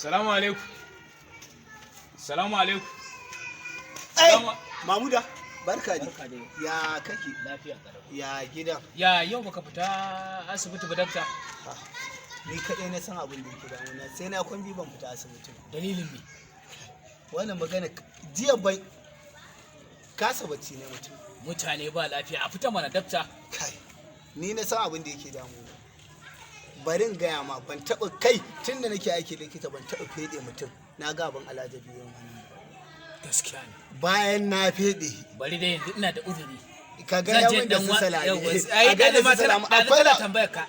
Salamu alaikum. Salamu alaikum. Mamuda, barka ne. Barka dai. Ya kake? Lafiya kalau. Ya gidan? Ya yau baka fita asibiti ba dakta? Ni kaɗai na san abin da yake damuna, sai na kwan biyu ban fita asibiti ba. Dalilin me? Wannan magana jiya bai kasa bacci ne mutum. Mutane ba lafiya a fita mana dakta. Kai, ni na san abin da yake damuna. Bari in gaya ma ban taɓa kai tun da nake aiki likita ban taɓa feɗe mutum. Na ga abin alajabi yau mana. Gaskiya ne. Bayan na feɗe. Bari dai yanzu ina da uzuri. Ka ga yawan da su salami. Ai da ma tana tambayar ka.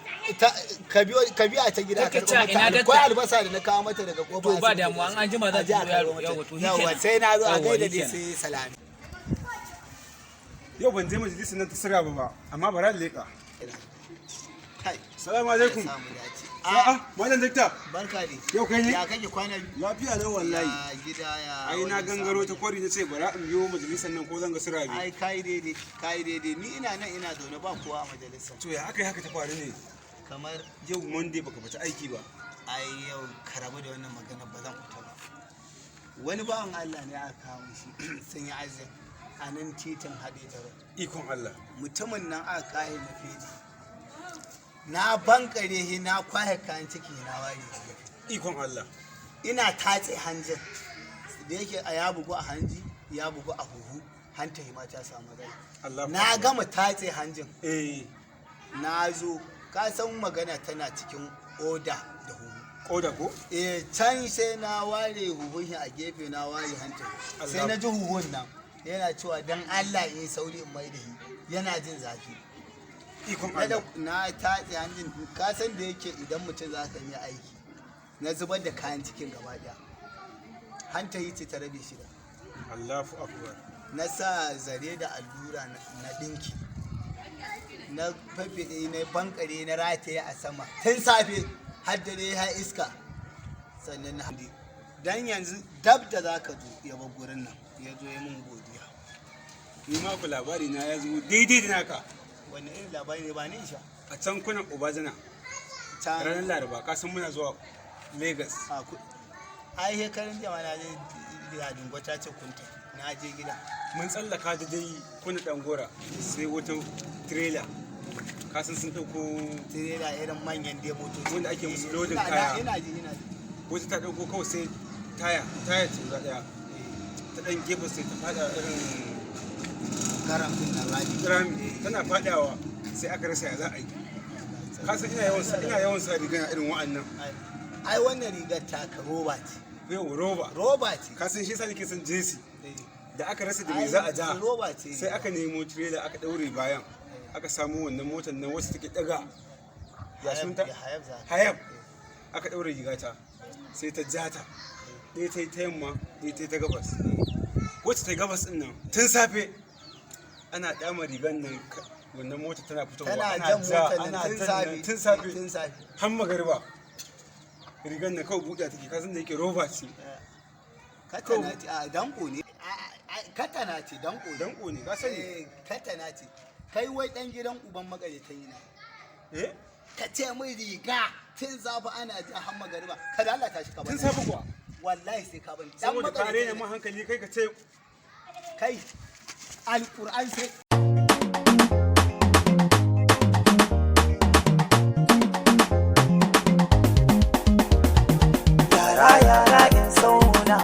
Ka biya ta gida ka karɓo mata. Akwai albasa da na kawo mata daga kofa. To ba damuwa an jima za ta zo yaro yawa to yawa sai na zo a gaida dai sai salami. Yau ban je majalisar nan ta sirra ba amma bara da leƙa. Kai. Salamu alaikum. Samu dace. A'a, malam dakta. Barka dai. Yau kai ne? Ya kake kwana biyu? Lafiya nan wallahi. Ya gida ya. Ai na gangaro ta kwari na ce bara in biyo majalisar nan ko zan ga sirra bi. Ai kai daidai. Ni ina nan ina zaune ba kowa a majalisar. To ya aka yi haka ta faru ne? Kamar Yau Monday baka fita aiki ba. ai yau ka rabu da wannan magana ba zan fita ba. Wani bawan Allah ne aka kawo shi sun yi azin a nan titin Hadeja Road. Ikon Allah. Mutumin nan aka kaye na feji. Na bankare shi na kwaye kayan ciki na ware. Ikon Allah. Ina tatse hanjin da yake a ya bugu a hanji ya bugu a huhu hanta hima ta samu matsala. Allah. Na gama tatse hanjin Eh, na zo ka san magana tana cikin oda da huhu. koda ko? Can sai na ware huhun shi a gefe na ware hanta sai na ji huhun nan yana cewa dan Allah in sauri in mai da shi yana jin zafi. Ikon Allah. Na tatse hanjin ka san da yake idan mutum za ka yi aiki na zubar da kayan cikin gaba daya hanta yi ce ta rabe shida. Allahu akbar. Na sa zare da allura na dinki na faffide na bankare na rataye a sama tun safe har dare ya iska sannan na hadi dan yanzu dab da za ka zo ya bar gurin nan ya zo ya mun godiya. Ni ma ku labari na ya zo daidai da naka. Wanne irin labari ne ba ni isha A can kunan Obajana can ranar Laraba ka san muna zuwa Lagos. a ku ai hekarin jama'a na je gida dungwata ce kunta na je gida Mun tsallaka da dai kuna Dangora sai wata trailer. Ka san sun dauko tirela irin manyan dai motoci wanda ake musu lodin Ina- kaya. ina ji wata ta dauko kawai sai taya ce guda daya ta dan gefe sai ta fada irin garam din na radi rami tana fadawa sai aka rasa ya za a yi. Ka san ina yawan sa riga irin wa'annan. ai wannan rigar taka roba ce Yau roba. ce Ka san shi yasa nake son jesi. Eh, Da aka rasa da me za a ja roba ce sai aka nemo trailer aka daure bayan aka samu wannan motar nan wacce take daga ya sun ta hayab aka daure rigata sai ta jata ɗaya ta yi ta yamma ɗaya ta yi ta gabas wacce ta yi gabas ɗin nan tun safe ana dama rigan nan wannan mota tana fitowa tana ana jan ja motar ana nan jan tun safe tun safe har magariba rigan nan kawai buɗe take kasan da yake roba ce katana ce a danko ne katana ce danko ne danko ne ka sani katana ce kai wai dan gidan uban magareta yi na eh ka ce min riga tun zafi ana ja har magariba ka da Allah ta shi ka bani tun safe kuwa wallahi sai ka bani saboda ka rena mun hankali kai ka ce kai alquran sai Yara